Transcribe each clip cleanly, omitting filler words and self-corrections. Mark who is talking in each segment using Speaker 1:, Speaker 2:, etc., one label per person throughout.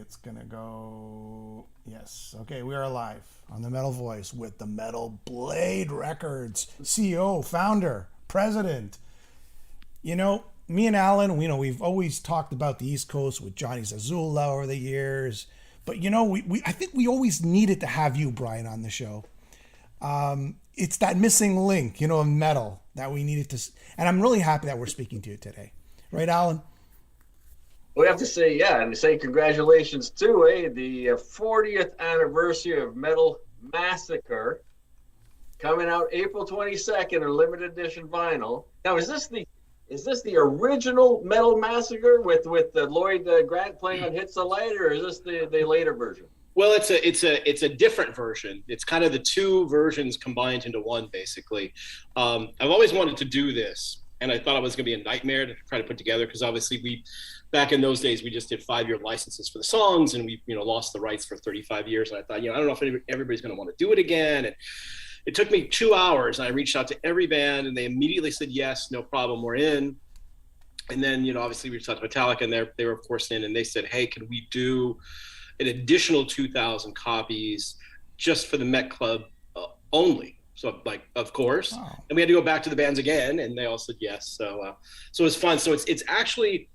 Speaker 1: it's gonna go. Yes. Okay, we are live on the Metal Voice with the Metal Blade Records CEO, founder, president. Me and Alan, we've always talked about the East Coast with Johnny Zazula over the years, but I think we always needed to have you, Brian, on the show. It's that missing link, in metal that we needed to, and I'm really happy that we're speaking to you today, right, Alan?
Speaker 2: We have to say, yeah, and say congratulations too, the 40th anniversary of Metal Massacre coming out April 22nd in limited edition vinyl. Now, is this the original Metal Massacre with Lloyd Grant playing on Hits the Light, or is this the later version?
Speaker 3: Well, it's a different version. It's kind of the two versions combined into one, basically. I've always wanted to do this, and I thought it was going to be a nightmare to try to put together because obviously back in those days we just did 5-year licenses for the songs, and we lost the rights for 35 years. And I thought, I don't know if everybody's going to want to do it again. And it took me 2 hours, and I reached out to every band, and they immediately said yes, no problem, we're in. And then obviously we reached out to Metallica, and they were of course in, and they said, hey, can we do an additional 2,000 copies just for the Met Club only? So, of course. Wow. And we had to go back to the bands again, and they all said yes. So it was fun. So it's actually,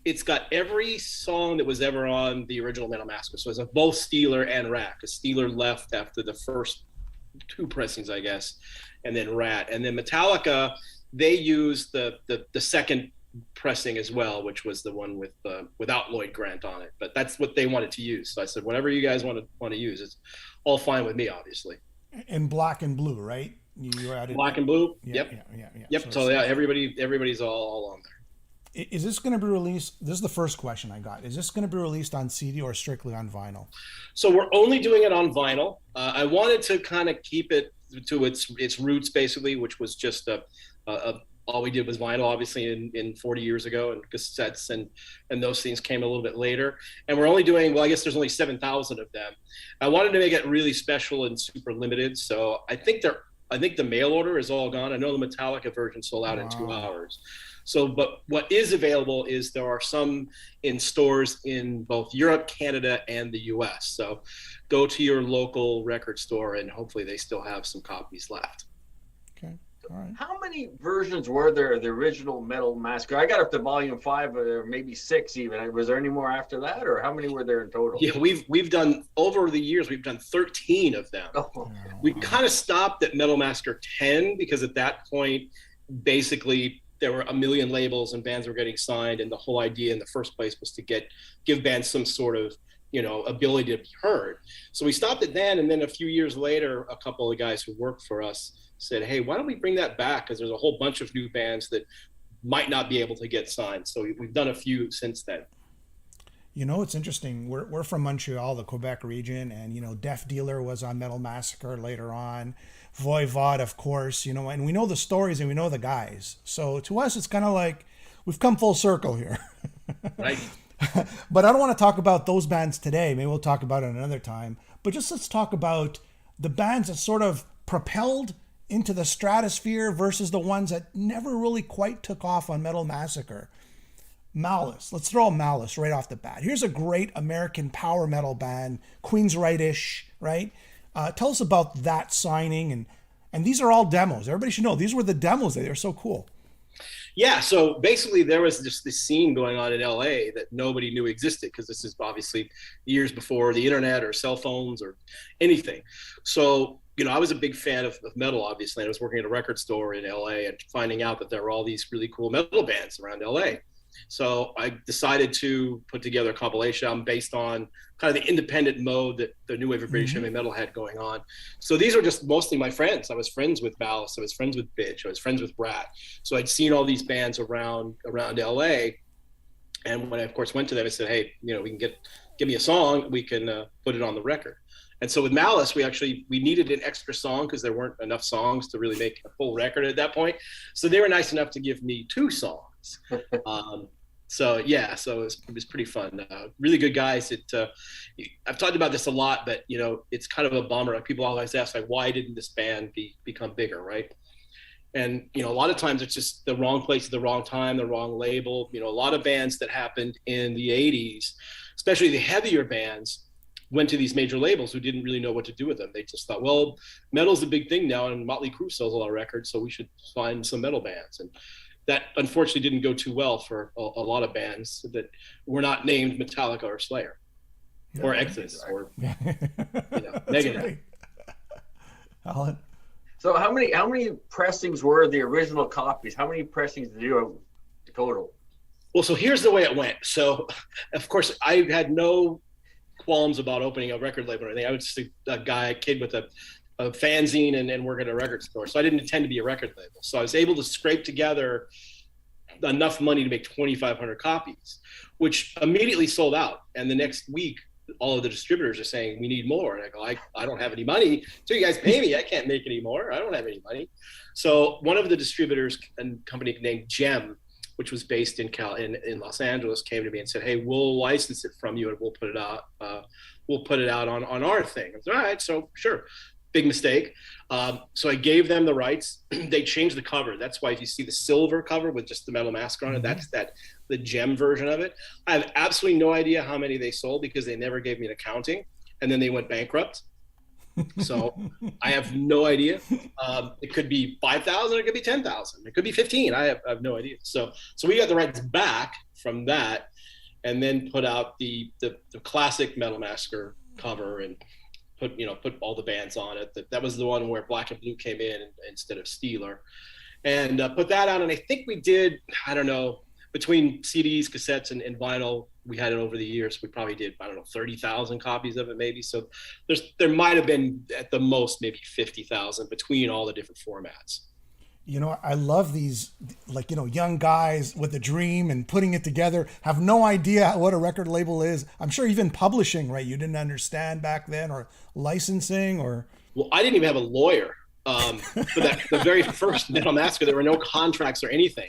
Speaker 3: it's got every song that was ever on the original Metal Massacre. So it's both Steeler and Ratt, because Steeler left after the first 2 pressings, I guess, and then Ratt. And then Metallica, they used the second pressing as well, which was the one without Lloyd Grant on it, but that's what they wanted to use. So I said, whatever you guys want to use, it's all fine with me, obviously.
Speaker 1: And black and blue, right? You added
Speaker 3: black and blue.
Speaker 1: Yeah,
Speaker 3: yep.
Speaker 1: Yeah.
Speaker 3: Yep. So yeah, everybody's all on there.
Speaker 1: Is this going to be released? This is the first question I got. Is this going to be released on CD or strictly on vinyl?
Speaker 3: So we're only doing it on vinyl. I wanted to kind of keep it to its roots, basically, which was just all we did was vinyl, obviously, in 40 years ago, and cassettes and those things came a little bit later. And we're only doing, well, I guess there's only 7,000 of them. I wanted to make it really special and super limited. So I think the mail order is all gone. I know the Metallica version sold out in 2 hours. So, but what is available is there are some in stores in both Europe, Canada, and the US. So go to your local record store and hopefully they still have some copies left.
Speaker 1: Okay. All right.
Speaker 2: How many versions were there of the original Metal Massacre? I got up to volume 5 or maybe 6 even. Was there any more after that, or how many were there in total?
Speaker 3: Yeah, we've done, over the years, we've done 13 of them.
Speaker 2: Oh.
Speaker 3: We kind of stopped at Metal Massacre 10 because at that point, basically, there were a million labels and bands were getting signed, and the whole idea in the first place was to give bands some sort of ability to be heard. So we stopped it then, and then a few years later, a couple of guys who worked for us said, hey, why don't we bring that back? Because there's a whole bunch of new bands that might not be able to get signed. So we've done a few since then.
Speaker 1: It's interesting. We're from Montreal, the Quebec region, and Def Dealer was on Metal Massacre later on. Voivod, of course, and we know the stories and we know the guys. So to us, it's kind of like we've come full circle here.
Speaker 3: Right.
Speaker 1: But I don't want to talk about those bands today. Maybe we'll talk about it another time. But just let's talk about the bands that sort of propelled into the stratosphere versus the ones that never really quite took off on Metal Massacre. Malice. Let's throw Malice right off the bat. Here's a great American power metal band, Queensryche-ish, right? Tell us about that signing, and these are all demos. Everybody should know these were the demos. They're so cool.
Speaker 3: Yeah, so basically there was just this scene going on in LA that nobody knew existed, because this is obviously years before the internet or cell phones or anything. So, I was a big fan of metal, obviously. I was working at a record store in LA and finding out that there were all these really cool metal bands around LA. So I decided to put together a compilation album based on kind of the independent mode that the new wave of British heavy metal had going on. So these are just mostly my friends. I was friends with Malice. I was friends with Bitch. I was friends with Ratt. So I'd seen all these bands around LA. And when I, of course, went to them, I said, hey, we can give me a song. We can put it on the record. And so with Malice, we needed an extra song because there weren't enough songs to really make a full record at that point. So they were nice enough to give me 2 songs. So it was pretty fun. Really good guys. I've talked about this a lot, but it's kind of a bummer. Like, people always ask, like, why didn't this band become bigger, right? And a lot of times it's just the wrong place at the wrong time, the wrong label. A lot of bands that happened in the 80s especially the heavier bands, went to these major labels who didn't really know what to do with them. They just thought, well, metal's a big thing now, and Motley Crue sells a lot of records, so we should find some metal bands. And that unfortunately didn't go too well for a lot of bands that were not named Metallica or Slayer, or Exodus, or Megadeth.
Speaker 1: Right. Alan?
Speaker 2: So how many pressings were the original copies? How many pressings did you have total?
Speaker 3: Well, so here's the way it went. So, of course, I had no qualms about opening a record label or anything. I was just a kid with a fanzine and work at a record store. So I didn't intend to be a record label. So I was able to scrape together enough money to make 2,500 copies, which immediately sold out. And the next week, all of the distributors are saying, we need more. And I go, I don't have any money. So you guys pay me. I can't make any more. I don't have any money. So one of the distributors and company named Gem, which was based in Los Angeles, came to me and said, hey, we'll license it from you and we'll put it out. We'll put it out on our thing. I said, all right, so sure. Big mistake. So I gave them the rights. They changed the cover. That's why if you see the silver cover with just the Metal Massacre on it, that's the Gem version of it. I have absolutely no idea how many they sold because they never gave me an accounting, and then they went bankrupt. So I have no idea. It could be 5,000, it could be 10,000, it could be 15. I have no idea. So we got the rights back from that, and then put out the classic Metal Massacre cover and put all the bands on it. That was the one where Black and Blue came in instead of Steeler, and put that out. And I think we did, I don't know, between CDs, cassettes, and vinyl, we had it over the years. We probably did, 30,000 copies of it maybe. So there might have been at the most maybe 50,000 between all the different formats.
Speaker 1: I love these, young guys with a dream and putting it together, have no idea what a record label is. I'm sure even publishing, right? You didn't understand back then, or licensing, or...
Speaker 3: Well, I didn't even have a lawyer for the very first Metal Massacre. There were no contracts or anything.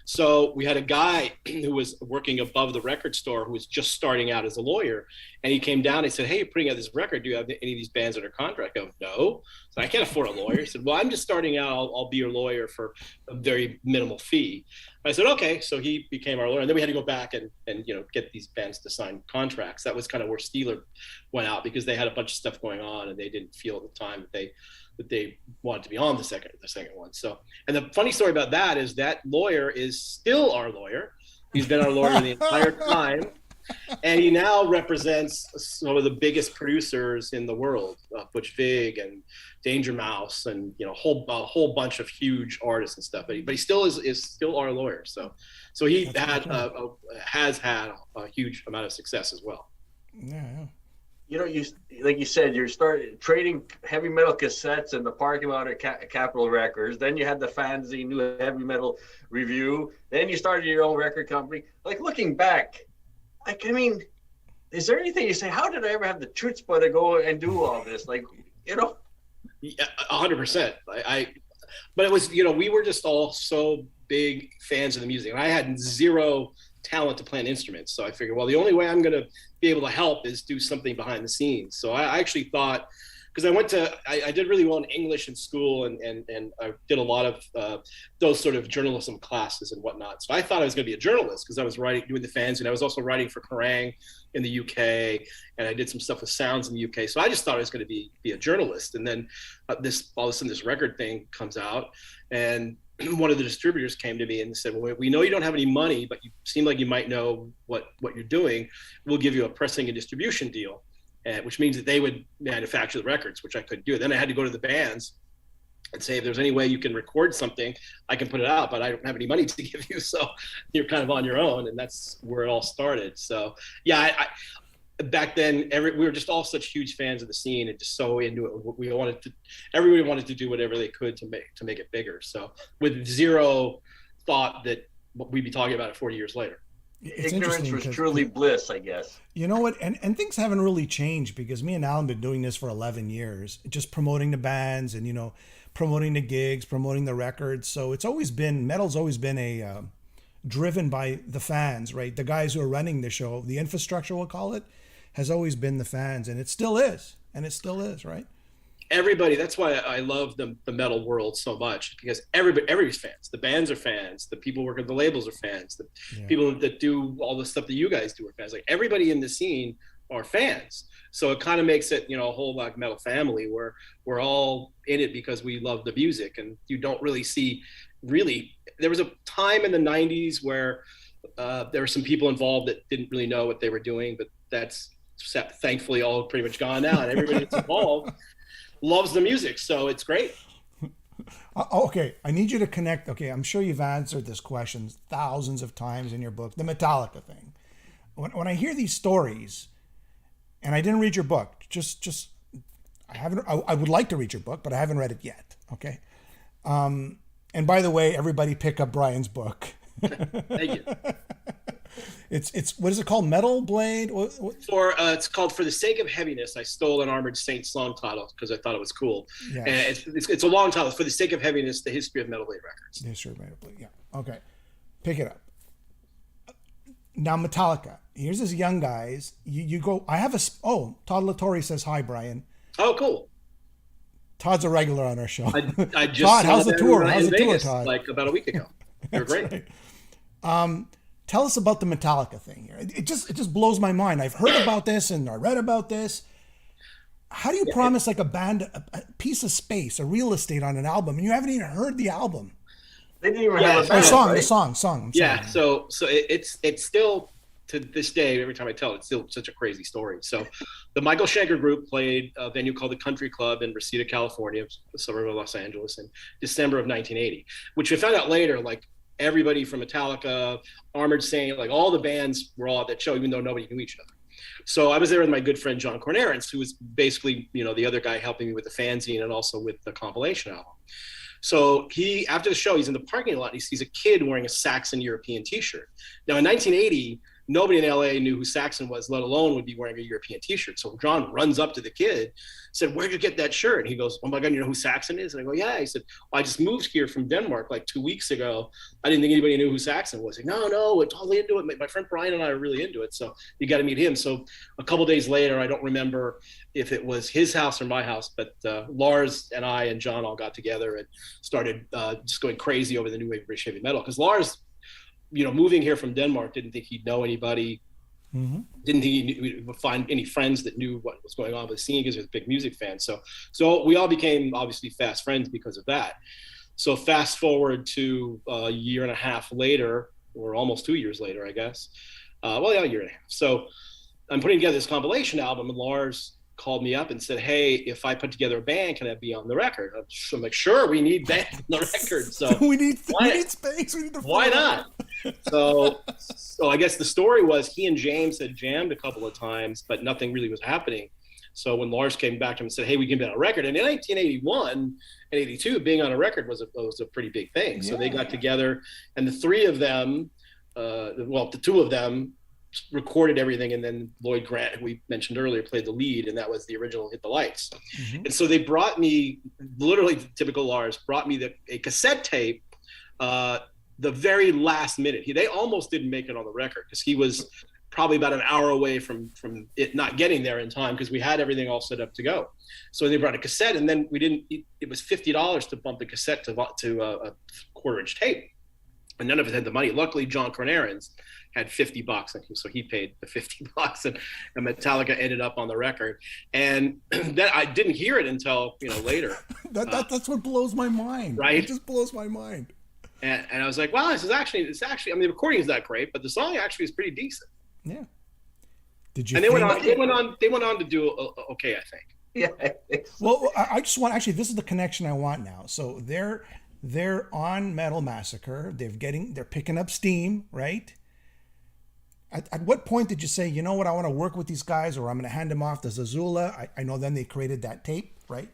Speaker 3: So we had a guy who was working above the record store who was just starting out as a lawyer. And he came down and he said, hey, you're putting out this record. Do you have any of these bands under contract? I go, no. So I can't afford a lawyer. He said, well, I'm just starting out. I'll be your lawyer for a very minimal fee. I said, okay. So he became our lawyer. And then we had to go back and get these bands to sign contracts. That was kind of where Steeler went out, because they had a bunch of stuff going on and they didn't feel at the time that they wanted to be on the second one. So, and the funny story about that is that lawyer is still our lawyer. He's been our lawyer the entire time, and he now represents some of the biggest producers in the world, Butch Vig and Danger Mouse, and a whole bunch of huge artists and stuff. But he still is still our lawyer. So he has had a huge amount of success as well.
Speaker 1: Yeah.
Speaker 2: You like you said, you started trading heavy metal cassettes in the parking lot at Capitol Records. Then you had the fanzine, New Heavy Metal Review. Then you started your own record company. Like, looking back, is there anything you say, how did I ever have the chutzpah to go and do all this? Yeah,
Speaker 3: 100%. But it was, we were just all so big fans of the music. And I had zero talent to play an instrument. So I figured, well, the only way I'm going to be able to help is do something behind the scenes. So I actually thought, because I did really well in English in school, and I did a lot of those sort of journalism classes and whatnot. So I thought I was going to be a journalist, because I was doing the fans, and I was also writing for Kerrang in the UK, and I did some stuff with Sounds in the UK. So I just thought I was going to be a journalist. And then all of a sudden this record thing comes out, and one of the distributors came to me and said, well, we know you don't have any money, but you seem like you might know what you're doing. We'll give you a pressing and distribution deal, which means that they would manufacture the records, which I couldn't do. Then I had to go to the bands and say, if there's any way you can record something, I can put it out, but I don't have any money to give you. So you're kind of on your own. And that's where it all started. So yeah, back then, we were just all such huge fans of the scene and just so into it. Everybody wanted to do whatever they could to make it bigger. So with zero thought that we'd be talking about it 40 years later.
Speaker 1: It's
Speaker 2: Ignorance was truly bliss, I guess.
Speaker 1: You know what? And things haven't really changed, because me and Alan have been doing this for 11 years, just promoting the bands and, promoting the gigs, promoting the records. So metal's always been driven by the fans, right? The guys who are running the show, the infrastructure, we'll call it, has always been the fans, and it still is, right?
Speaker 3: everybody, that's why I love the metal world so much, because everybody's fans. The bands are fans. The people working at the labels are fans. The people that do all the stuff that you guys do are fans. Like everybody in the scene are fans. So it kind of makes it, a whole like metal family where we're all in it because we love the music. And you don't really see there was a time in the 90s where there were some people involved that didn't really know what they were doing, but that's thankfully all pretty much gone now, and everybody that's involved loves the music, so it's great.
Speaker 1: Okay, I need you to connect. Okay, I'm sure you've answered this question thousands of times in your book, the Metallica thing. When I hear these stories, and I didn't read your book, I would like to read your book, but I haven't read it yet. Okay, and by the way, everybody pick up Brian's book.
Speaker 3: Thank you.
Speaker 1: It's what is it called? Metal Blade?
Speaker 3: It's called For the Sake of Heaviness. I stole an Armored Saint song title because I thought it was cool. Yeah. And it's a long title. For the Sake of Heaviness: The History of Metal Blade Records.
Speaker 1: The history of Metal Blade. Yeah. Okay. Pick it up. Now Metallica. Here's this young guys. You go. I have Todd Latore says hi, Brian.
Speaker 3: Oh, cool.
Speaker 1: Todd's a regular on our show.
Speaker 3: I just
Speaker 1: Todd, how's the tour? How's the tour, Todd?
Speaker 3: Like about a week ago. They're great.
Speaker 1: Right. Tell us about the Metallica thing here. It just blows my mind. I've heard about this and I read about this. How do you promise like a band a piece of space, a real estate on an album, and you haven't even heard the album?
Speaker 2: They didn't even have a band,
Speaker 1: the song.
Speaker 3: Yeah, so it's still, to this day, every time I tell it, it's still such a crazy story. So the Michael Schenker Group played a venue called the Country Club in Reseda, California, a suburb of Los Angeles, in December of 1980, which we found out later, like, everybody from Metallica, Armored Saint, like all the bands were all at that show, even though nobody knew each other. So I was there with my good friend John Cornarens, who was basically, the other guy helping me with the fanzine and also with the compilation album. So after the show, he's in the parking lot and he sees a kid wearing a Saxon European t-shirt. Now in 1980, nobody in LA knew who Saxon was, let alone would be wearing a European t-shirt. So John runs up to the kid, said, "Where'd you get that shirt?" And he goes, "Oh my God, you know who Saxon is?" And I go, "Yeah." He said, "Well, I just moved here from Denmark like 2 weeks ago. I didn't think anybody knew who Saxon was." Like, no, we're totally into it. My friend Brian and I are really into it. So you got to meet him. So a couple days later, I don't remember if it was his house or my house, but Lars and I and John all got together and started just going crazy over the new wave of British heavy metal. Because Lars, moving here from Denmark, didn't think he'd know anybody. Mm-hmm. Didn't think he would find any friends that knew what was going on with the scene because he was a big music fan. So we all became obviously fast friends because of that. So fast forward to a year and a half later, or almost 2 years later, I guess. A year and a half. So I'm putting together this compilation album, and Lars called me up and said, "Hey, if I put together a band, can I be on the record?" I'm like, "Sure, we need band on the record." So
Speaker 1: we need space. We need to.
Speaker 3: Why not? So I guess the story was he and James had jammed a couple of times, but nothing really was happening. So when Lars came back to him and said, "Hey, we can be on a record," and in 1981 and 82, being on a record was a pretty big thing. So they got together, and the three of them, the two of them, recorded everything, and then Lloyd Grant, who we mentioned earlier, played the lead, and that was the original Hit the Lights. Mm-hmm. And so they brought me, literally typical Lars, brought me a cassette tape the very last minute. They almost didn't make it on the record because he was probably about an hour away from it not getting there in time because we had everything all set up to go. So they brought a cassette, and then it was $50 to bump the cassette to a quarter-inch tape. And none of us had the money. Luckily, John Cornarens had $50, so he paid the $50, and Metallica ended up on the record. And then I didn't hear it until later.
Speaker 1: That's what blows my mind.
Speaker 3: Right?
Speaker 1: It just blows my mind.
Speaker 3: And I was like, wow, it's actually. I mean, the recording is not great, but the song actually is pretty decent.
Speaker 1: Yeah. Did you?
Speaker 3: And they went on to do okay, I think.
Speaker 2: Yeah.
Speaker 1: Well, I just want this is the connection I want now. So they're on Metal Massacre. They're picking up steam, right? At what point did you say, you know what, I want to work with these guys, or I'm going to hand them off to Zazula? I know then they created that tape, right?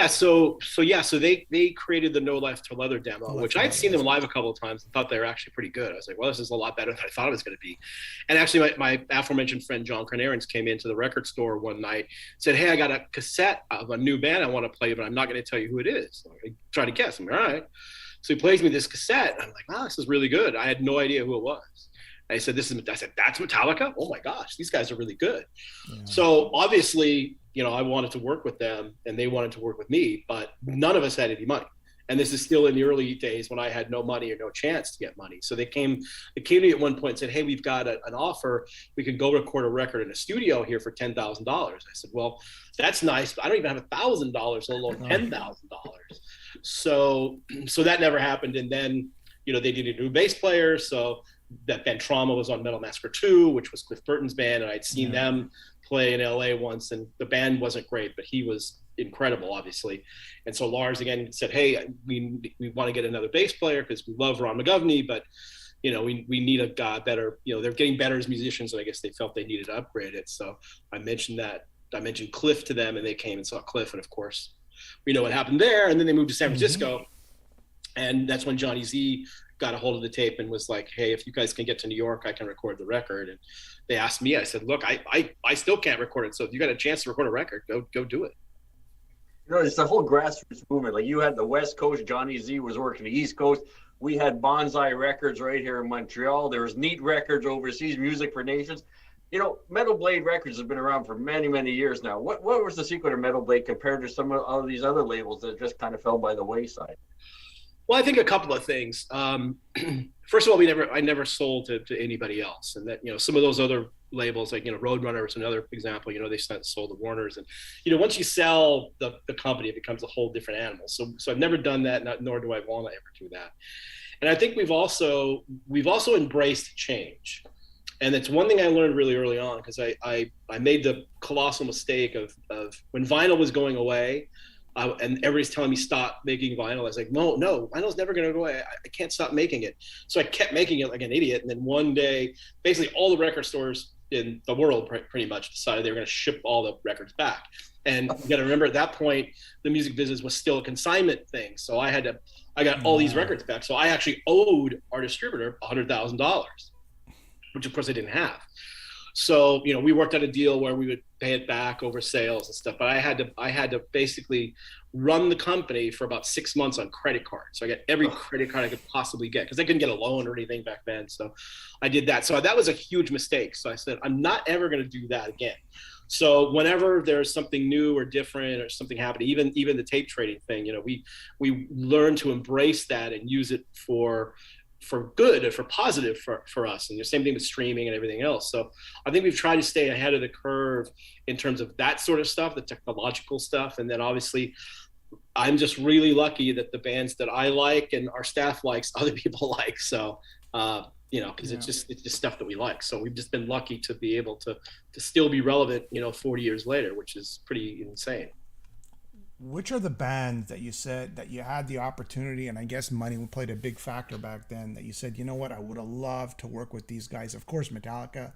Speaker 3: So they created the No Life to Leather demo, which I'd seen them live a couple of times and thought they were actually pretty good. I was like, well, this is a lot better than I thought it was going to be. And actually, my aforementioned friend John Cornarens came into the record store one night, said, "Hey, I got a cassette of a new band I want to play, but I'm not going to tell you who it is." So I try to guess. I'm like, all right. So he plays me this cassette. I'm like, wow, this is really good. I had no idea who it was. I said, "That's Metallica? Oh my gosh, these guys are really good." Yeah. So obviously, I wanted to work with them and they wanted to work with me, but none of us had any money. And this is still in the early days when I had no money or no chance to get money. So they came to me at one point and said, hey, we've got an offer. We could go record a record in a studio here for $10,000. I said, well, that's nice, but I don't even have $1,000, let alone $10,000. So that never happened. And then, they needed a new bass player. So that band Trauma was on Metal Massacre 2, which was Cliff Burton's band. And I'd seen them play in LA once, and the band wasn't great, but he was incredible, obviously. And so Lars again said, hey, we want to get another bass player because we love Ron McGovney, but we need a guy better. They're getting better as musicians, and I guess they felt they needed to upgrade it. So I mentioned Cliff to them, and they came and saw Cliff, and of course we know what happened there. And then they moved to San Francisco, and that's when Johnny Z got a hold of the tape and was like, hey, if you guys can get to New York, I can record the record. And they asked me, I said, look, I still can't record it. So if you got a chance to record a record, go do it.
Speaker 2: It's the whole grassroots movement. Like, you had the West Coast, Johnny Z was working the East Coast. We had Bonsai Records right here in Montreal. There was Neat Records overseas, Music for Nations. Metal Blade Records has been around for many, many years now. What was the secret of Metal Blade compared to some of these other labels that just kind of fell by the wayside?
Speaker 3: Well, I think a couple of things. First of all, I never sold to anybody else, and that some of those other labels, like Roadrunner is another example. They sold to Warner's, and once you sell the company, it becomes a whole different animal. So I've never done that, nor do I want to ever do that. And I think we've also embraced change, and that's one thing I learned really early on, because I made the colossal mistake of when vinyl was going away. And everybody's telling me stop making vinyl. I was like, no, vinyl's never going to go away. I can't stop making it. So I kept making it like an idiot. And then one day, basically all the record stores in the world pretty much decided they were going to ship all the records back. And you got to remember, at that point, the music business was still a consignment thing. So I got all these records back. So I actually owed our distributor $100,000, which of course I didn't have. So, we worked out a deal where we would pay it back over sales and stuff, but I had to basically run the company for about 6 months on credit cards. So I got every credit card I could possibly get, because I couldn't get a loan or anything back then. So I did that. So that was a huge mistake. So I said, I'm not ever going to do that again. So whenever there's something new or different or something happening, even the tape trading thing, we learn to embrace that and use it for good and for positive for us. And the same thing with streaming and everything else. So I think we've tried to stay ahead of the curve in terms of that sort of stuff, the technological stuff. And then obviously I'm just really lucky that the bands that I like and our staff likes, other people like. So, because it's just stuff that we like. So we've just been lucky to be able to still be relevant, 40 years later, which is pretty insane.
Speaker 1: Which are the bands that you said that you had the opportunity, and I guess money played a big factor back then, that you said, you know what, I would have loved to work with these guys? Of course, Metallica.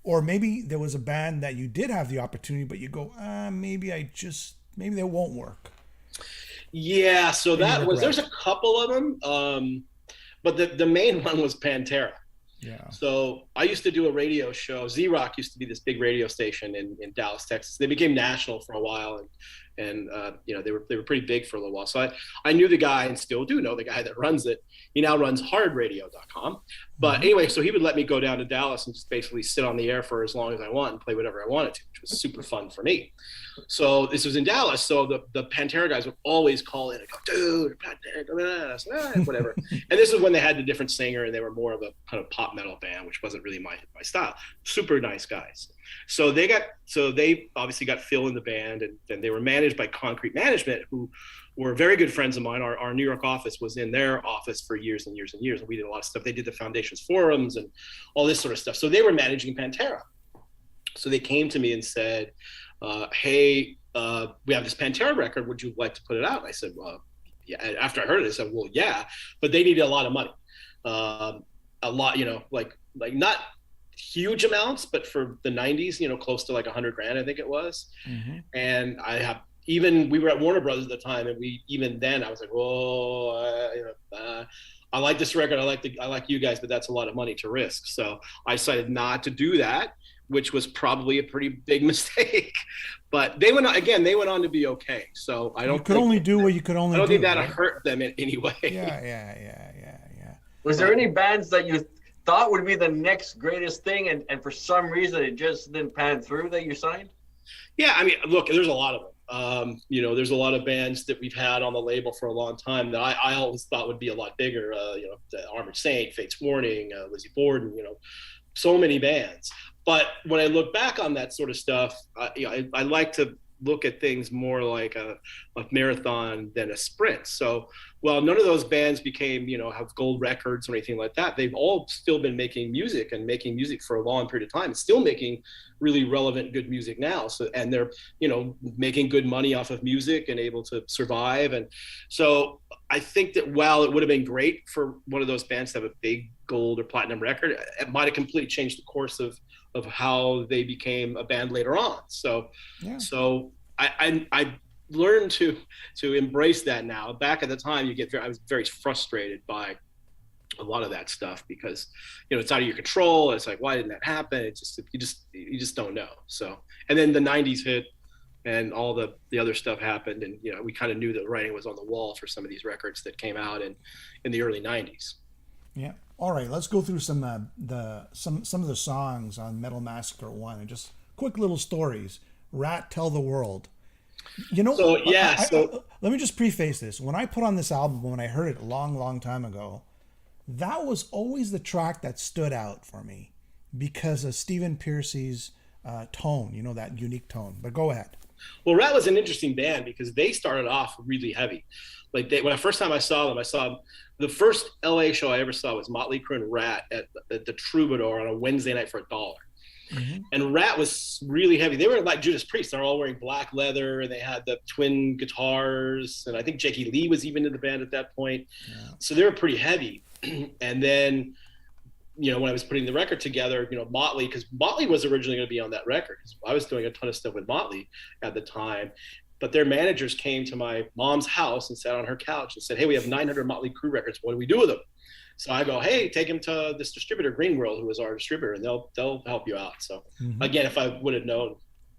Speaker 1: Or maybe there was a band that you did have the opportunity, but you go, maybe they won't work.
Speaker 3: Yeah, so there's a couple of them, but the main one was Pantera.
Speaker 1: Yeah.
Speaker 3: So I used to do a radio show. Z-Rock used to be this big radio station in Dallas, Texas. They became national for a while, and they were pretty big for a little while. So I knew the guy, and still do know the guy that runs it. He now runs hardradio.com. But anyway, so he would let me go down to Dallas and just basically sit on the air for as long as I want and play whatever I wanted to, which was super fun for me. So this was in Dallas. So the Pantera guys would always call in and go, dude, Pantera, whatever. And this is when they had the different singer, and they were more of a kind of pop metal band, which wasn't really my style. Super nice guys. So they obviously got Phil in the band, and they were managed by Concrete Management, who were very good friends of mine. Our New York office was in their office for years and years and years. And we did a lot of stuff. They did the Foundation's forums and all this sort of stuff. So they were managing Pantera. So they came to me and said, hey, we have this Pantera record. Would you like to put it out? And I said, well, yeah. After I heard it, I said, well, yeah, but they needed a lot of money. A lot, like not huge amounts, but for the 90s, close to like $100,000, I think it was. Mm-hmm. And we were at Warner Brothers at the time, and I was like, I like this record. I like you guys, but that's a lot of money to risk. So I decided not to do that, which was probably a pretty big mistake. But they went on to be okay. So I don't.
Speaker 1: You could only do what you could only do.
Speaker 3: I don't think that hurt them in any way.
Speaker 1: Yeah.
Speaker 2: Was there any bands that you thought would be the next greatest thing, and for some reason it just didn't pan through, that you signed?
Speaker 3: Yeah, I mean, look, there's a lot of them. There's a lot of bands that we've had on the label for a long time that I always thought would be a lot bigger. The Armored Saint, Fate's Warning, Lizzie Borden, so many bands. But when I look back on that sort of stuff, I like to look at things more like a marathon than a sprint. So, well, none of those bands became, have gold records or anything like that. They've all still been making music for a long period of time, and still making really relevant, good music now. So, and they're, making good money off of music and able to survive. And so I think that while it would have been great for one of those bands to have a big gold or platinum record, it might have completely changed the course of how they became a band later on. So, yeah. So I learned to embrace that now. Back at the time, I was very frustrated by a lot of that stuff because, it's out of your control. It's like, why didn't that happen? It's just, you just don't know. So, and then the 90s hit and all the other stuff happened. And, we kind of knew that writing was on the wall for some of these records that came out in the early 90s.
Speaker 1: Yeah. All right, let's go through some of the songs on Metal Massacre 1 and just quick little stories. Ratt, Tell the World. So yeah. Let me just preface this. When I put on this album, when I heard it a long, long time ago, that was always the track that stood out for me because of Stephen Pearcy's tone. That unique tone. But go ahead.
Speaker 3: Well, Ratt was an interesting band because they started off really heavy. Like when the first time I saw them, the first LA show I ever saw was Motley Crue and Ratt at the Troubadour on a Wednesday night for $1. Mm-hmm. And Ratt was really heavy. They were like Judas Priest. They're all wearing black leather, and they had the twin guitars. And I think Jackie Lee was even in the band at that point. Yeah. So they were pretty heavy. And then, when I was putting the record together, Motley, because Motley was originally going to be on that record. I was doing a ton of stuff with Motley at the time. But their managers came to my mom's house and sat on her couch and said, hey, we have 900 Motley Crue records. What do we do with them? So I go, hey, take them to this distributor, Green World, who was our distributor, and they'll help you out. So again, if I would have known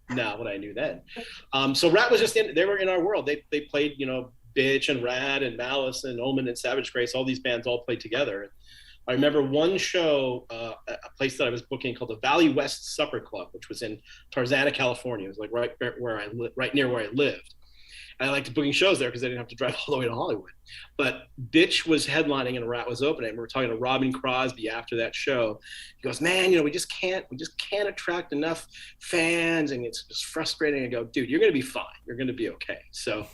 Speaker 3: now what I knew then. So Ratt was they were in our world. They played, Bitch and Ratt and Malice and Omen and Savage Grace. All these bands all played together. I remember one show, a place that I was booking called the Valley West Supper Club, which was in Tarzana, California. It was like right near where I lived. And I liked booking shows there because I didn't have to drive all the way to Hollywood. But Bitch was headlining and Ratt was opening. We were talking to Robin Crosby after that show. He goes, man, we just can't attract enough fans, and it's just frustrating. I go, dude, you're going to be fine. You're going to be okay. So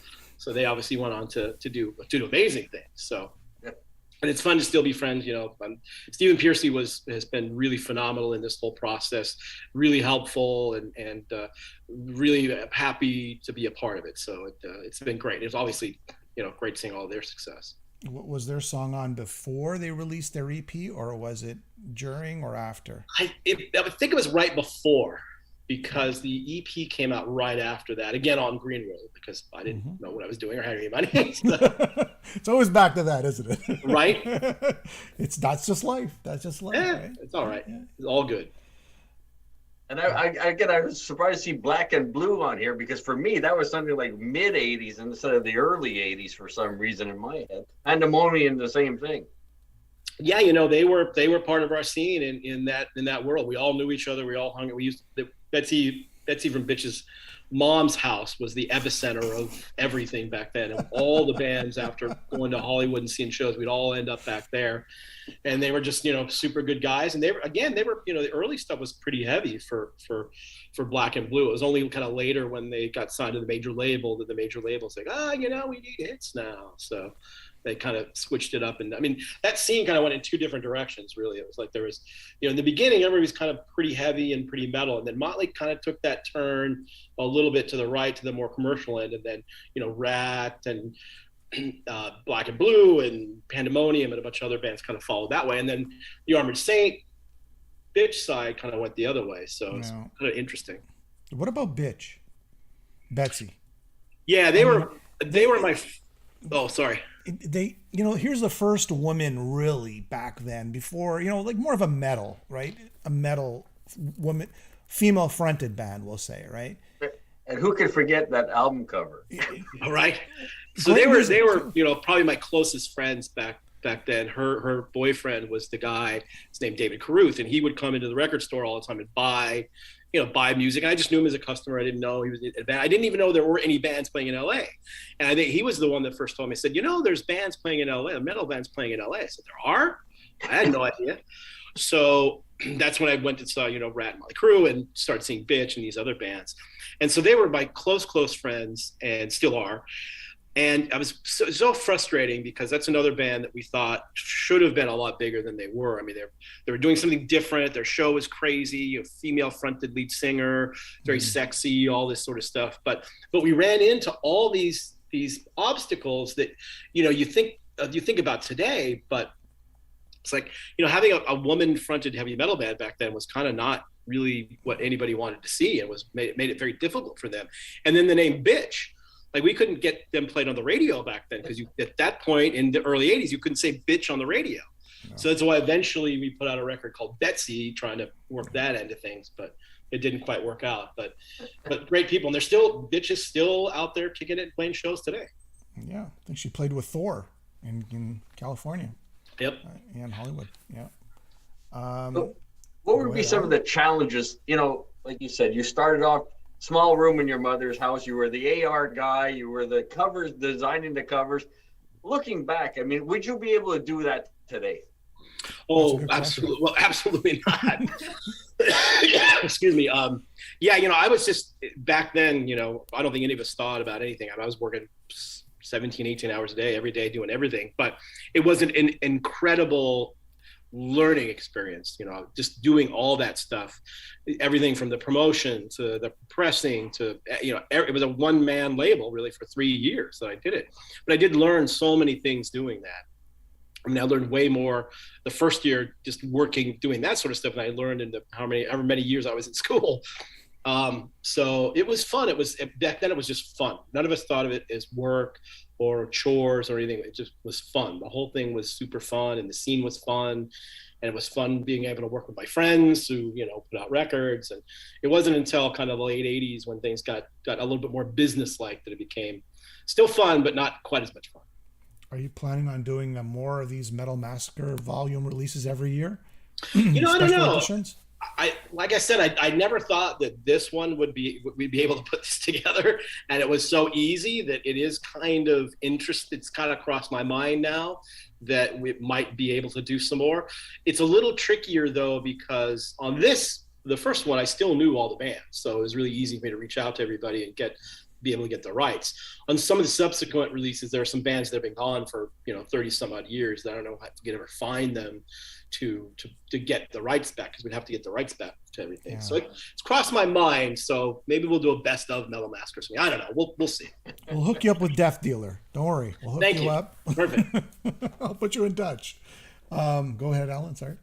Speaker 3: they obviously went on to do amazing things. So. And it's fun to still be friends. Stephen Pearcy has been really phenomenal in this whole process, really helpful, and really happy to be a part of it. So it's been great. It's obviously, great seeing all their success.
Speaker 1: Was their song on before they released their EP, or was it during or after?
Speaker 3: I think it was right before, because the EP came out right after that, again on Green World, because I didn't know what I was doing or had any money. So.
Speaker 1: It's always back to that, isn't it?
Speaker 3: Right?
Speaker 1: That's just life. That's just life.
Speaker 3: Yeah,
Speaker 1: right?
Speaker 3: It's all right. Yeah. It's all good.
Speaker 2: And I was surprised to see Black and Blue on here, because for me that was something like mid '80s instead of the early '80s for some reason in my head. Pandemonium, the same thing.
Speaker 3: Yeah, they were part of our scene in that world. We all knew each other. We all hung. We used Betsy from Bitch's mom's house was the epicenter of everything back then. And all the bands, after going to Hollywood and seeing shows, we'd all end up back there. And they were just, super good guys. And they were, the early stuff was pretty heavy for Black and Blue. It was only kind of later when they got signed to the major label that the major label's like, we need hits now. So they kind of switched it up. And I mean, that scene kind of went in two different directions, really. It was like there was, in the beginning, everybody was kind of pretty heavy and pretty metal. And then Motley kind of took that turn a little bit to the right, to the more commercial end. And then, Ratt and Black and Blue and Pandemonium and a bunch of other bands kind of followed that way. And then the Armored Saint, Bitch side kind of went the other way. So it's kind of interesting.
Speaker 1: What about Bitch? Betsy.
Speaker 3: Yeah, they were my, oh, sorry.
Speaker 1: They, here's the first woman really back then, before, like more of a metal, right? A metal woman, female fronted band, we'll say, right?
Speaker 2: And who could forget that album cover?
Speaker 3: All right. So they were, probably my closest friends back then. Her boyfriend was the guy, his name David Caruth, and he would come into the record store all the time and buy, buy music. I just knew him as a customer. I didn't know he was in a band. I didn't even know there were any bands playing in LA. And I think he was the one that first told me, said, there's bands playing in LA, metal bands playing in LA. I said, there are? I had no idea. So that's when I went and saw, Ratt and Motley Crue, and started seeing Bitch and these other bands. And so they were my close friends, and still are. And I was so frustrating, because that's another band that we thought should have been a lot bigger than they were. I mean, they were doing something different. Their show was crazy, a female fronted lead singer, very sexy, all this sort of stuff. But we ran into all these obstacles that, you think about today, but it's like, having a woman fronted heavy metal band back then was kind of not really what anybody wanted to see. It made it very difficult for them. And then the name Bitch, like, we couldn't get them played on the radio back then, because at that point in the early 80s, you couldn't say bitch on the radio. No. So that's why eventually we put out a record called Betsy, trying to work that end of things, but it didn't quite work out. But great people, and Bitch is still out there kicking it, playing shows today.
Speaker 1: Yeah, I think she played with Thor in California.
Speaker 3: Yep.
Speaker 1: In Hollywood. Yeah.
Speaker 2: So what would be some of the challenges? Like you said, you started off small room in your mother's house. You were the AR guy. You were the covers, designing the covers. Looking back, I mean, would you be able to do that today?
Speaker 3: Oh, absolutely. Well, absolutely not. Excuse me. I was just, back then, I don't think any of us thought about anything. I was working 17, 18 hours a day, every day, doing everything. But it was an incredible learning experience, just doing all that stuff, everything from the promotion to the pressing to, it was a one-man label really for 3 years that I did it. But I did learn so many things doing that. I mean, I learned way more the first year just doing that sort of stuff than I learned in however many years I was in school. So it was fun. Back then it was just fun. None of us thought of it as work or chores or anything. It just was fun. The whole thing was super fun, and the scene was fun, and it was fun being able to work with my friends who, put out records. And it wasn't until kind of the late 80s when things got a little bit more business-like that it became still fun, but not quite as much fun.
Speaker 1: Are you planning on doing more of these Metal Massacre volume releases every year?
Speaker 3: I don't know.
Speaker 1: Editions?
Speaker 3: Like I said, I never thought that this one we'd be able to put this together, and it was so easy that it is kind of it's kind of crossed my mind now that we might be able to do some more. It's a little trickier though, because on the first one, I still knew all the bands, so it was really easy for me to reach out to everybody and be able to get the rights. On some of the subsequent releases, there are some bands that have been gone for 30 some odd years that I don't know how to ever find them to get the rights back, because we'd have to get the rights back to everything. Yeah. So it's crossed my mind. So maybe we'll do a best of Metal Massacre. I don't know. We'll see.
Speaker 1: We'll hook you up with Death Dealer. Don't worry. We'll hook you up.
Speaker 3: Perfect.
Speaker 1: I'll put you in touch. Go ahead, Alan. Sorry.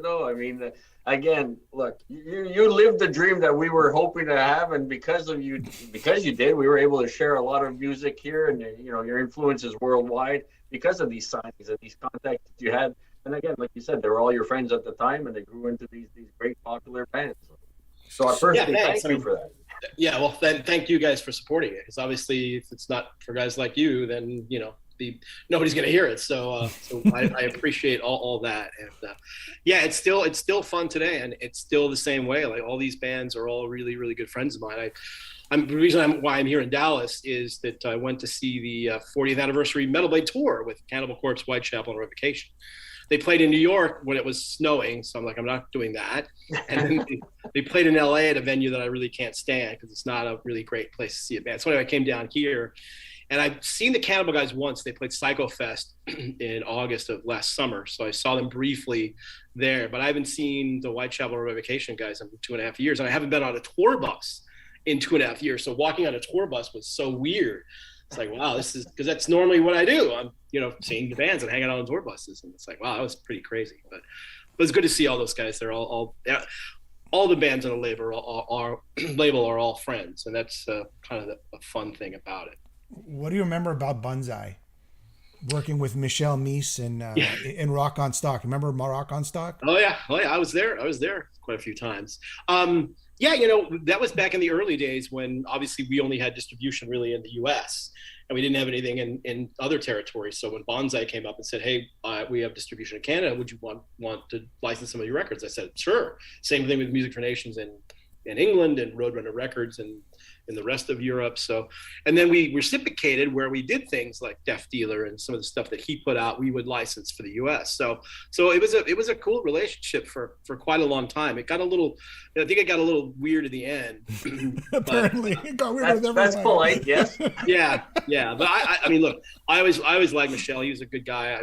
Speaker 2: No, I mean, again, look, you lived the dream that we were hoping to have, and because you did, we were able to share a lot of music here, and your influence is worldwide because of these signings and these contacts that you had. And again, like you said, they were all your friends at the time, and they grew into these great popular bands. So I personally thank you for that.
Speaker 3: Yeah, well, thank you guys for supporting it, because obviously, if it's not for guys like you, then nobody's going to hear it. So I appreciate all that. And it's still fun today, and it's still the same way. Like, all these bands are all really, really good friends of mine. The reason why I'm here in Dallas is that I went to see the 40th anniversary Metal Blade tour with Cannibal Corpse, Whitechapel, and Revocation. They played in New York when it was snowing, so I'm like, I'm not doing that. And then they played in LA at a venue that I really can't stand, because it's not a really great place to see a band. So anyway, I came down here, and I've seen the Cannibal guys once. They played Psycho Fest in August of last summer, so I saw them briefly there. But I haven't seen the Whitechapel Revocation guys in 2.5 years, and I haven't been on a tour bus in 2.5 years. So walking on a tour bus was so weird. It's like, wow, this is, because that's normally what I do. I'm, seeing the bands and hanging out on tour buses, and it's like, wow, that was pretty crazy. But it's good to see all those guys. They're all the bands on the label are all friends, and that's kind of a fun thing about it.
Speaker 1: What do you remember about Bunzai? Working with Michelle Mies in Rock on Stock. Remember Rock on Stock?
Speaker 3: Oh yeah. I was there quite a few times. That was back in the early days when obviously we only had distribution really in the US, and we didn't have anything in other territories. So when Bonsai came up and said, hey, we have distribution in Canada, would you want to license some of your records? I said, sure. Same thing with Music for Nations in in England and Roadrunner Records and in the rest of Europe. So, and then we reciprocated where we did things like Deaf Dealer and some of the stuff that he put out, we would license for the US. So it was a cool relationship for quite a long time. I think it got a little weird at the end.
Speaker 1: Apparently, it got weird.
Speaker 2: That's polite, yes.
Speaker 3: Yeah. But I mean, look, I always liked Michel. He was a good guy.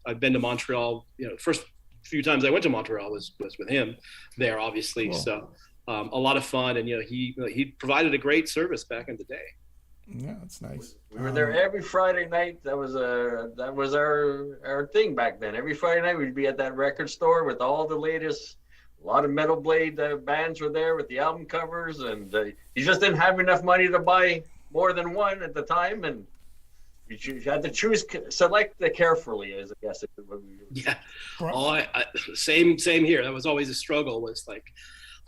Speaker 3: I've been to Montreal. First few times I went to Montreal was with him there, obviously. Cool. So a lot of fun, and he provided a great service back in the day.
Speaker 1: Yeah, that's nice.
Speaker 2: We were there every Friday night. That was our thing back then. Every Friday night we'd be at that record store with all the latest. A lot of Metal Blade bands were there with the album covers, and you just didn't have enough money to buy more than one at the time, and you had to select carefully, as I guess.
Speaker 3: Yeah. Same here. That was always a struggle. Was like,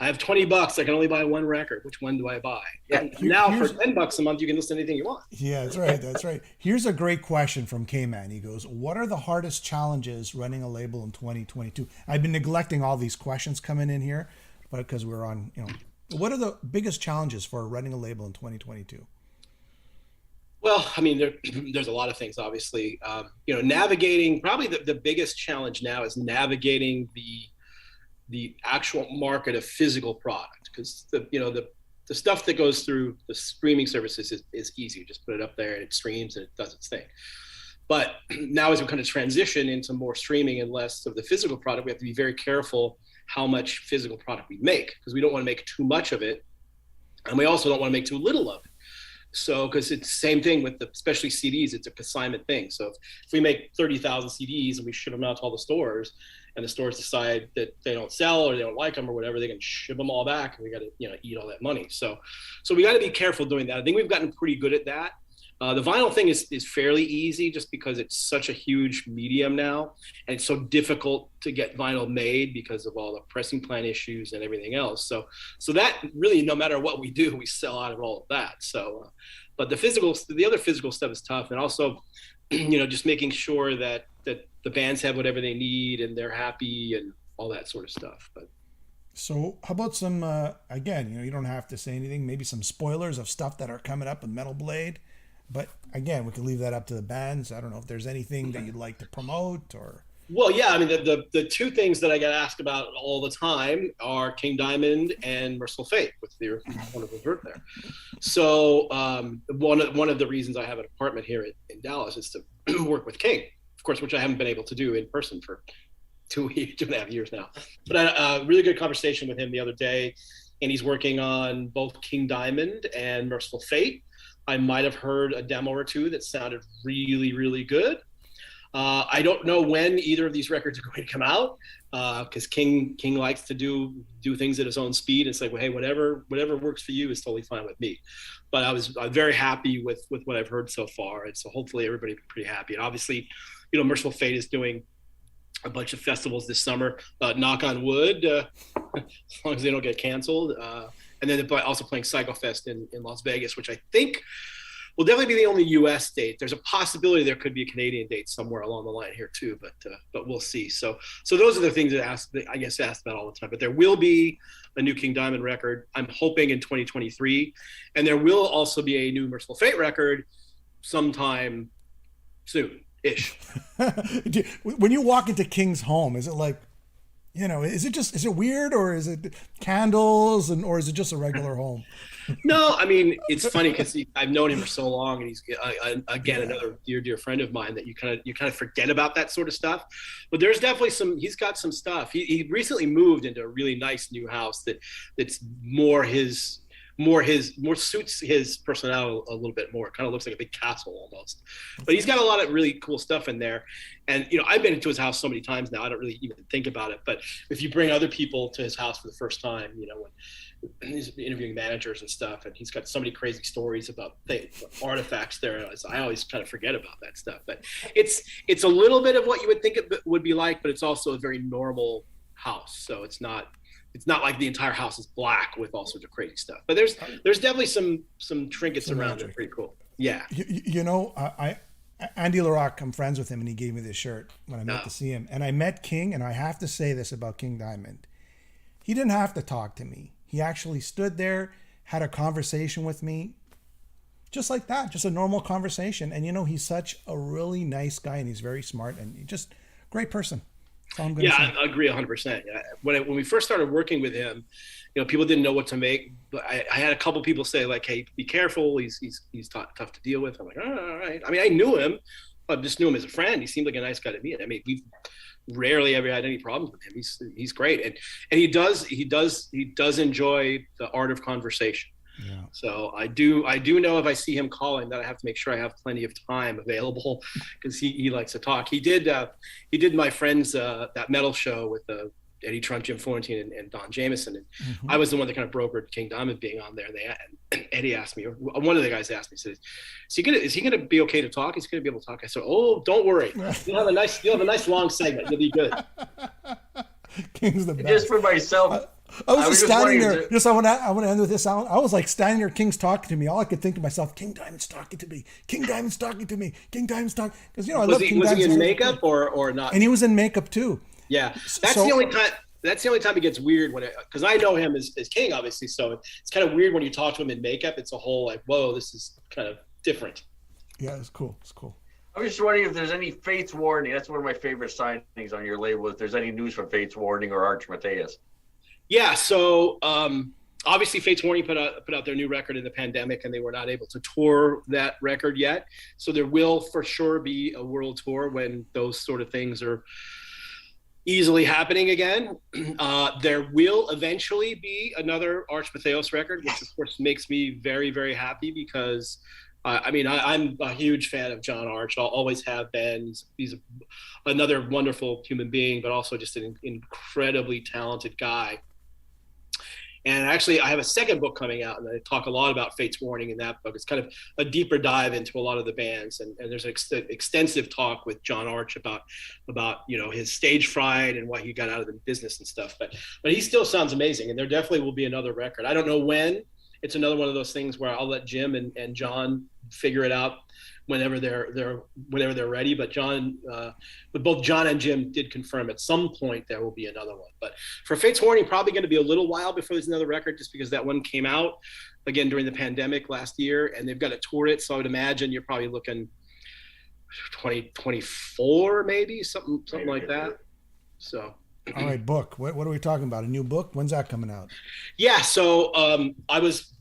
Speaker 3: I have $20. I can only buy one record. Which one do I buy? Yeah. Now for $10 a month, you can listen to anything you want.
Speaker 1: Yeah, that's right. That's right. Here's a great question from K-Man. He goes, what are the hardest challenges running a label in 2022? I've been neglecting all these questions coming in here, but because we're on, what are the biggest challenges for running a label in 2022?
Speaker 3: Well, I mean, there's a lot of things, obviously. Navigating, probably the biggest challenge now is navigating the actual market of physical product, because the stuff that goes through the streaming services is easy. You just put it up there and it streams and it does its thing. But now as we kind of transition into more streaming and less of the physical product, we have to be very careful how much physical product we make, because we don't want to make too much of it, and we also don't want to make too little of it. So, because it's the same thing with especially CDs, it's a consignment thing. So if we make 30,000 CDs and we ship them out to all the stores, and the stores decide that they don't sell or they don't like them or whatever, they can ship them all back, and we got to eat all that money. So we got to be careful doing that. I think we've gotten pretty good at that. The vinyl thing is fairly easy, just because it's such a huge medium now, and it's so difficult to get vinyl made because of all the pressing plant issues and everything else. So that really, no matter what we do, we sell out of all of that. So, but the other physical stuff is tough, and also, just making sure that the bands have whatever they need and they're happy and all that sort of stuff. But
Speaker 1: so how about some again, you don't have to say anything, maybe some spoilers of stuff that are coming up with Metal Blade. But again, we can leave that up to the bands. I don't know if there's anything that you'd like to promote or.
Speaker 3: Well, yeah, I mean, the two things that I get asked about all the time are King Diamond and Merciful Fate, with their wonderful group there. So one of the reasons I have an apartment here in Dallas is to work with King, of course, which I haven't been able to do in person for 2.5 years now. But I had a really good conversation with him the other day, and he's working on both King Diamond and Merciful Fate. I might have heard a demo or two that sounded really, really good. I don't know when either of these records are going to come out, because King likes to do things at his own speed. It's like, well, hey, whatever works for you is totally fine with me. But I'm very happy with what I've heard so far, and so hopefully everybody will be pretty happy. And obviously, Merciful Fate is doing a bunch of festivals this summer. Knock on wood, as long as they don't get canceled. And then they're also playing Psycho Fest in Las Vegas, which I think will definitely be the only U.S. date. There's a possibility there could be a Canadian date somewhere along the line here too, but we'll see. So those are the things that I get asked about all the time. But there will be a new King Diamond record, I'm hoping, in 2023, and there will also be a new Merciful Fate record sometime soon-ish.
Speaker 1: When you walk into King's home, is it like, is it weird, or is it candles, or is it just a regular home?
Speaker 3: No, I mean, it's funny because I've known him for so long, and he's again another dear friend of mine that you kind of forget about that sort of stuff. But there's definitely he's got some stuff. He recently moved into a really nice new house that's more suits his personality a little bit more. It kind of looks like a big castle almost. But he's got a lot of really cool stuff in there. And I've been into his house so many times now, I don't really even think about it. But if you bring other people to his house for the first time, when he's interviewing managers and stuff, and he's got so many crazy stories about the artifacts there, I always kind of forget about that stuff. But it's a little bit of what you would think it would be like, but it's also a very normal house. So it's not like the entire house is black with all sorts of crazy stuff. But there's definitely some trinkets around it. Pretty cool. Yeah.
Speaker 1: Andy LaRock, I'm friends with him, and he gave me this shirt when I met to see him. And I met King, and I have to say this about King Diamond. He didn't have to talk to me. He actually stood there, had a conversation with me, just like that, just a normal conversation. And, you know, he's such a really nice guy, and he's very smart, and he's just great person. That's all I'm going to say.
Speaker 3: I agree 100%. When we first started working with him, you know, people didn't know what to make. But I had a couple people say like, "Hey, be careful. He's tough to deal with." I'm like, "Oh, all right." I mean, I knew him. I just knew him as a friend. He seemed like a nice guy to me. I mean, we've rarely ever had any problems with him. He's great, and he does enjoy the art of conversation.
Speaker 1: Yeah.
Speaker 3: So I do know if I see him calling that I have to make sure I have plenty of time available, because he likes to talk. He did my friends that metal show with Eddie Trunk, Jim Florentine, and Don Jameson, and I was the one that kind of brokered King Diamond being on there. And Eddie asked me, or one of the guys asked me, said, "Is he gonna be okay to talk? Is he gonna be able to talk?" I said, "Oh, don't worry. You'll have a nice long segment. You'll be good."
Speaker 1: King's the best.
Speaker 2: Just for myself.
Speaker 1: I was just standing there. I want to end with this. I was like standing there. King's talking to me. All I could think to myself, King Diamond's talking to me. King Diamond's talking to me. King Diamond's talking. Because, you know, I love King Diamond.
Speaker 3: Was he in makeup or not?
Speaker 1: And he was in makeup too.
Speaker 3: Yeah, that's the only time. That's the only time it gets weird because I know him as King, obviously. So it's kind of weird when you talk to him in makeup. It's a whole like, whoa, this is kind of different.
Speaker 1: Yeah, it's cool. It's cool.
Speaker 2: I'm just wondering if there's any Fates Warning. That's one of my favorite signings on your label. If there's any news from Fates Warning or Arch Mateus.
Speaker 3: Yeah, so obviously Fates Warning put out their new record in the pandemic, and they were not able to tour that record yet. So there will for sure be a world tour when those sort of things are easily happening again. There will eventually be another Arch Mateos record, which of course makes me very, very happy because I'm a huge fan of John Arch. I'll always have been. He's another wonderful human being, but also just an incredibly talented guy. And actually, I have a second book coming out, and I talk a lot about Fates Warning in that book. It's kind of a deeper dive into a lot of the bands, and there's an extensive talk with John Arch about you know his stage fright and what he got out of the business and stuff. But he still sounds amazing, and there definitely will be another record. I don't know when. It's another one of those things where I'll let Jim and John figure it out whenever they're ready. But both John and Jim did confirm at some point there will be another one. But for Fates Warning, probably going to be a little while before there's another record, just because that one came out again during the pandemic last year, and they've got to tour it. So I would imagine you're probably looking 2024, maybe something like that. So.
Speaker 1: All right, book. What are we talking about? A new book? When's that coming out?
Speaker 3: Yeah, so I was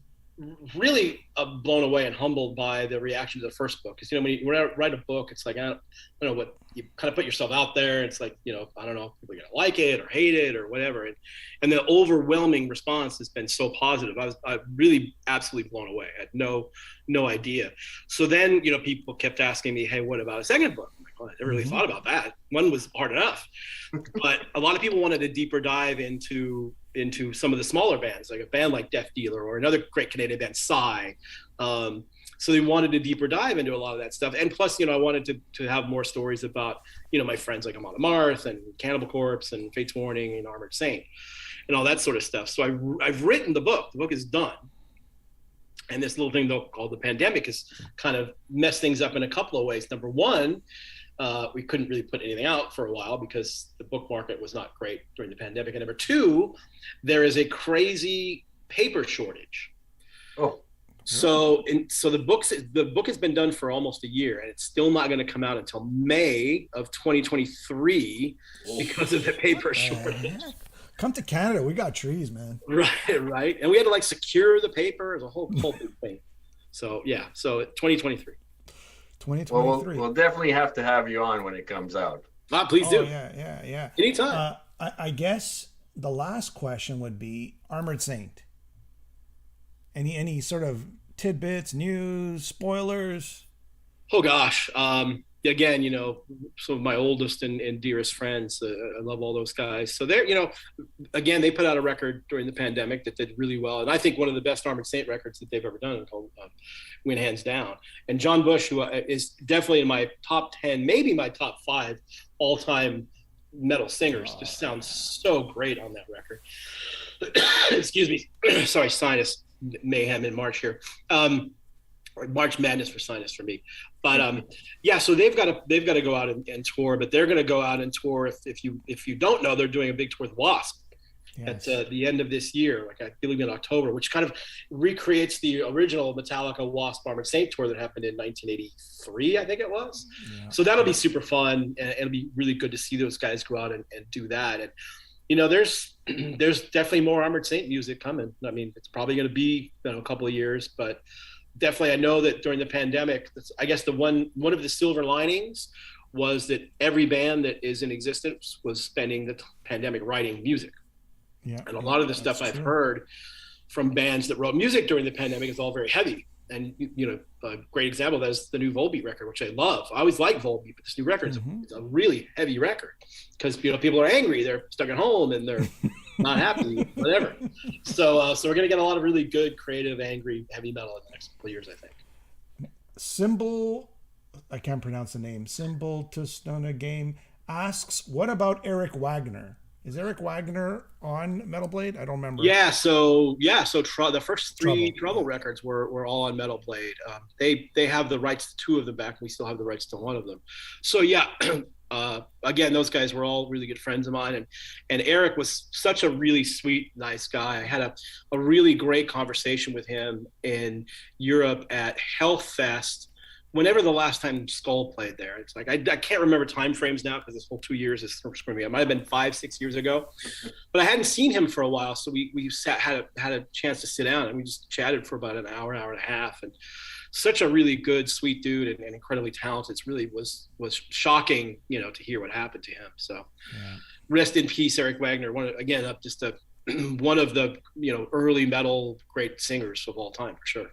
Speaker 3: really blown away and humbled by the reaction to the first book, because you know when you write a book, it's like I don't know what you kind of put yourself out there. It's like, you know, I don't know if people are gonna like it or hate it or whatever, and the overwhelming response has been so positive. I really absolutely blown away. I had no idea. So then, you know, people kept asking me, hey, what about a second book? I'm like, well, I never really thought about that. One was hard enough. But a lot of people wanted a deeper dive into some of the smaller bands, like a band like Death Dealer or another great Canadian band, Psy. So they wanted a deeper dive into a lot of that stuff. And plus, you know, I wanted to have more stories about, you know, my friends like Amon Amarth and Cannibal Corpse and Fates Warning and Armored Saint and all that sort of stuff. So I've written the book. The book is done. And this little thing, though, called the pandemic has kind of messed things up in a couple of ways. Number one, we couldn't really put anything out for a while because the book market was not great during the pandemic. And number two, there is a crazy paper shortage.
Speaker 2: Oh.
Speaker 3: So the book has been done for almost a year, and it's still not going to come out until May of 2023 because of the paper shortage.
Speaker 1: Come to Canada, we got trees, man.
Speaker 3: Right, and we had to like secure the paper. It was a whole big thing. So yeah, so 2023.
Speaker 1: 2023.
Speaker 2: We'll definitely have to have you on when it comes out.
Speaker 3: Please do.
Speaker 1: Yeah.
Speaker 3: Anytime.
Speaker 1: I guess the last question would be Armored Saint. Any sort of tidbits, news, spoilers?
Speaker 3: Oh gosh. Again, you know, some of my oldest and dearest friends. I love all those guys. So they're, you know, again, they put out a record during the pandemic that did really well, and I think one of the best Armored Saint records that they've ever done, called "Win Hands Down." And John Bush, who is definitely in my top 10, maybe my top 5 all-time metal singers, just sounds so great on that record. Excuse me, sorry, sinus mayhem in March here. March Madness for sinus for me, but yeah. So they've got to go out and tour, but they're going to go out and tour. If you don't know, they're doing a big tour with Wasp,
Speaker 1: Yes.
Speaker 3: at the end of this year, like I believe in October, which kind of recreates the original Metallica Wasp Armored Saint tour that happened in 1983, I think it was.
Speaker 1: Yeah.
Speaker 3: So that'll be super fun, and it'll be really good to see those guys go out and do that. And you know, there's definitely more Armored Saint music coming. I mean, it's probably going to be, you know, a couple of years, but definitely I know that during the pandemic, I guess one of the silver linings was that every band that is in existence was spending the pandemic writing music.
Speaker 1: Yeah.
Speaker 3: And a lot of the stuff I've heard from bands that wrote music during the pandemic is all very heavy. And, you know, a great example of that is the new Volbeat record, which I love. I always like Volbeat, but this new record is a really heavy record because, you know, people are angry. They're stuck at home and they're not happy, whatever. So we're going to get a lot of really good, creative, angry, heavy metal in the next couple of years, I think.
Speaker 1: Symbol, I can't pronounce the name, Symbol to Stone Game asks, what about Eric Wagner? Is Eric Wagner on Metal Blade? I don't remember.
Speaker 3: Yeah, so the first three Trouble records were all on Metal Blade. They have the rights to two of them back. We still have the rights to one of them. So yeah, again, those guys were all really good friends of mine, and Eric was such a really sweet, nice guy. I had a really great conversation with him in Europe at Health Fest. Whenever the last time Skull played there, it's like I can't remember time frames now because this whole 2 years is screwing me. It might have been 5-6 years ago, but I hadn't seen him for a while, so we had a chance to sit down and we just chatted for about an hour and a half. And such a really good, sweet dude and incredibly talented. It really was shocking, you know, to hear what happened to him. So, rest in peace, Eric Wagner. One of the, you know, early metal great singers of all time for sure.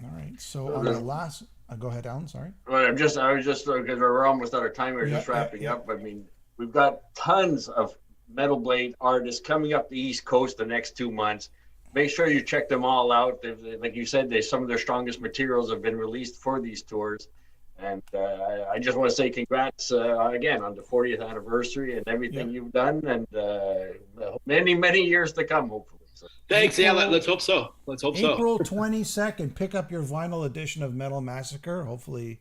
Speaker 1: All right, so on the last. Go ahead, Alan. Sorry.
Speaker 2: Well, I was just because we're almost out of time. We're just wrapping up. I mean, we've got tons of Metal Blade artists coming up the East Coast the next 2 months. Make sure you check them all out. Like you said, some of their strongest materials have been released for these tours. And I just want to say congrats again on the 40th anniversary and everything you've done, and many, many years to come, hopefully. So.
Speaker 3: Thanks. Let's hope so.
Speaker 1: April 22nd, pick up your vinyl edition of Metal Massacre. Hopefully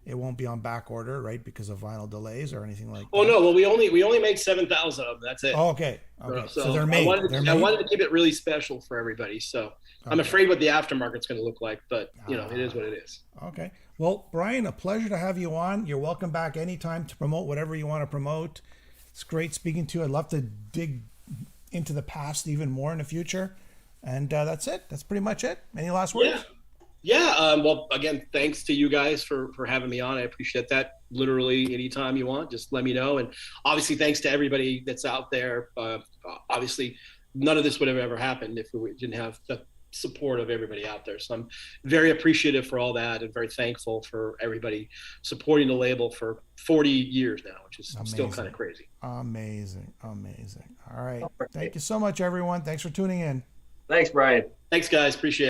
Speaker 1: it won't be on back order, right, because of vinyl delays or anything like that.
Speaker 3: Oh, no. Well, we only make 7,000 of them. That's it.
Speaker 1: Oh, okay. So they're made.
Speaker 3: I wanted to keep it really special for everybody. So I'm afraid what the aftermarket's going to look like, but, you know, it is what it is.
Speaker 1: Okay. Well, Brian, a pleasure to have you on. You're welcome back anytime to promote whatever you want to promote. It's great speaking to you. I'd love to dig into the past even more in the future. And that's it. That's pretty much it. Any last words?
Speaker 3: Well, again, thanks to you guys for having me on. I appreciate that. Literally anytime you want, just let me know. And obviously thanks to everybody that's out there. Obviously none of this would have ever happened if we didn't have the support of everybody out there. So I'm very appreciative for all that and very thankful for everybody supporting the label for 40 years now, which is still kind of crazy.
Speaker 1: Amazing. All right. Thank you so much, everyone. Thanks for tuning in.
Speaker 2: Thanks, Brian.
Speaker 3: Thanks, guys. Appreciate it.